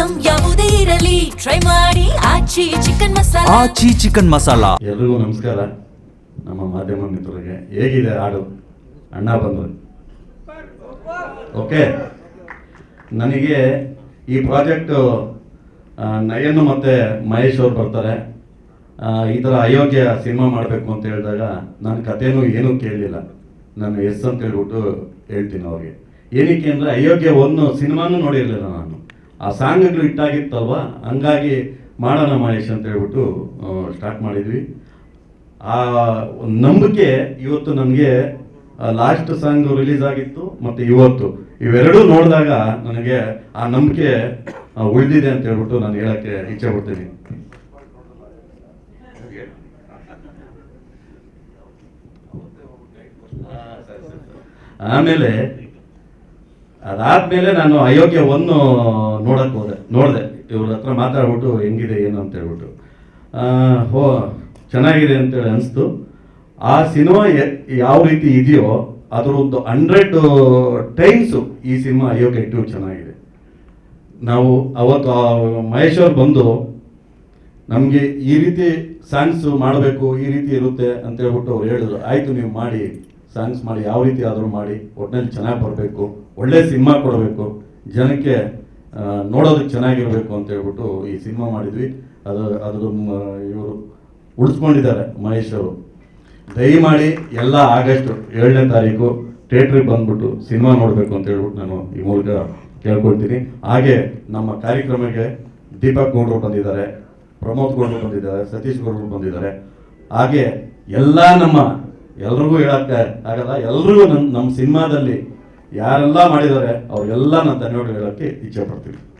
Item ಯಾವುದೇ ಇರಲಿ try ಮಾಡಿ ಆಚಿ ಚಿಕನ್ ಮಸಾಲಾ. ಆಚಿ ಚಿಕನ್ ಮಸಾಲಾ. ಎಲ್ರಿಗೂ ನಮಸ್ಕಾರ. ನಮ್ಮ ಮಾಧ್ಯಮ ಮಿತ್ರರಿಗೆ ಹೇಗಿದೆ ಹಾಡು? ಅಣ್ಣ ಬಂದರು. ಓಕೆ, ನನಗೆ ಈ ಪ್ರಾಜೆಕ್ಟು ನಯನ್ ಮತ್ತು ಮಹೇಶ್ ಅವ್ರು ಬರ್ತಾರೆ. ಈ ಥರ ಅಯೋಗ್ಯ ಸಿನಿಮಾ ಮಾಡಬೇಕು ಅಂತ ಹೇಳಿದಾಗ ನನ್ನ ಕಥೆನೂ ಏನೂ ಕೇಳಲಿಲ್ಲ. ನಾನು ಎಸ್ ಅಂತ ಹೇಳ್ಬಿಟ್ಟು ಹೇಳ್ತೀನಿ ಅವ್ರಿಗೆ. ಏನಕ್ಕೆ ಅಂದರೆ ಅಯೋಗ್ಯ ಒಂದು ಸಿನಿಮಾನೂ ನೋಡಿರಲಿಲ್ಲ ನಾನು. ಆ ಸಾಂಗ್ಗಳು ಹಿಟ್ಟಾಗಿತ್ತಲ್ವ, ಹಂಗಾಗಿ ಮಾಡೋಣ ಮಹೇಶ್ ಅಂತ ಹೇಳ್ಬಿಟ್ಟು ಸ್ಟಾರ್ಟ್ ಮಾಡಿದ್ವಿ. ಆ ನಂಬಿಕೆ ಇವತ್ತು ನನಗೆ ಲಾಸ್ಟ್ ಸಾಂಗ್ ರಿಲೀಸ್ ಆಗಿತ್ತು ಮತ್ತು ಇವತ್ತು ಇವೆರಡೂ ನೋಡಿದಾಗ ನನಗೆ ಆ ನಂಬಿಕೆ ಉಳಿದಿದೆ ಅಂತ ಹೇಳ್ಬಿಟ್ಟು ನಾನು ಹೇಳಕ್ಕೆ ಇಚ್ಛೆ ಪಡ್ತೀನಿ. ಆಮೇಲೆ ಅದಾದ್ಮೇಲೆ ನಾನು ಅಯೋಗ್ಯ ಒಂದು ನೋಡಕ್ಕೆ ನೋಡಿದೆ ಇವ್ರ ಹತ್ರ ಮಾತಾಡ್ಬಿಟ್ಟು ಹೆಂಗಿದೆ ಏನು ಅಂತ ಹೇಳ್ಬಿಟ್ಟು ಚೆನ್ನಾಗಿದೆ ಅಂತೇಳಿ ಅನಿಸ್ತು. ಆ ಸಿನಿಮಾ ಯಾವ ರೀತಿ ಇದೆಯೋ ಅದರ ಒಂದು 100 ಟೈಮ್ಸು ಈ ಸಿನಿಮಾ ಅಯೋಗ್ಯ ಇಟ್ಟು ಚೆನ್ನಾಗಿದೆ. ನಾವು ಅವತ್ತು ಮಹೇಶ್ ಅವ್ರು ಬಂದು ನಮಗೆ ಈ ರೀತಿ ಸಾಂಗ್ಸು ಮಾಡಬೇಕು, ಈ ರೀತಿ ಇರುತ್ತೆ ಅಂತ ಹೇಳ್ಬಿಟ್ಟು ಅವ್ರು ಹೇಳಿದ್ರು. ಆಯಿತು, ನೀವು ಮಾಡಿ, ಸಾಂಗ್ಸ್ ಮಾಡಿ, ಯಾವ ರೀತಿ ಆದರೂ ಮಾಡಿ, ಒಟ್ಟಿನಲ್ಲಿ ಚೆನ್ನಾಗಿ ಬರಬೇಕು, ಒಳ್ಳೆ ಸಿನಿಮಾ ಕೊಡಬೇಕು, ಜನಕ್ಕೆ ನೋಡೋದಕ್ಕೆ ಚೆನ್ನಾಗಿರಬೇಕು ಅಂತ ಹೇಳ್ಬಿಟ್ಟು ಈ ಸಿನಿಮಾ ಮಾಡಿದ್ವಿ. ಅದ್ರ ಇವರು ಉಳಿಸ್ಕೊಂಡಿದ್ದಾರೆ ಮಹೇಶ್ ಅವರು. ದಯಮಾಡಿ ಎಲ್ಲ ಆಗಸ್ಟ್ 7ನೇ ತಾರೀಕು ಥಿಯೇಟ್ರಿಗೆ ಬಂದ್ಬಿಟ್ಟು ಸಿನಿಮಾ ನೋಡಬೇಕು ಅಂತ ಹೇಳ್ಬಿಟ್ಟು ನಾನು ಈ ಮೂಲಕ ಕೇಳ್ಕೊಳ್ತೀನಿ. ಹಾಗೆ ನಮ್ಮ ಕಾರ್ಯಕ್ರಮಕ್ಕೆ ದೀಪಕ್ ಗೌಡ್ರು ಬಂದಿದ್ದಾರೆ, ಪ್ರಮೋದ್ ಗೌಡ್ರು ಬಂದಿದ್ದಾರೆ, ಸತೀಶ್ ಗೌಡ್ರು ಬಂದಿದ್ದಾರೆ. ಹಾಗೆ ಎಲ್ಲ ಎಲ್ರಿಗೂ ಹೇಳಕ್ಕೆ ಆಗಲ್ಲ, ಎಲ್ರಿಗೂ ನಮ್ಮ ಸಿನಿಮಾದಲ್ಲಿ ಯಾರೆಲ್ಲ ಮಾಡಿದ್ದಾರೆ ಅವ್ರಿಗೆಲ್ಲ ನಾನು ಧನ್ಯವಾದ ಹೇಳೋಕ್ಕೆ ಇಚ್ಛೆ ಪಡ್ತೀನಿ.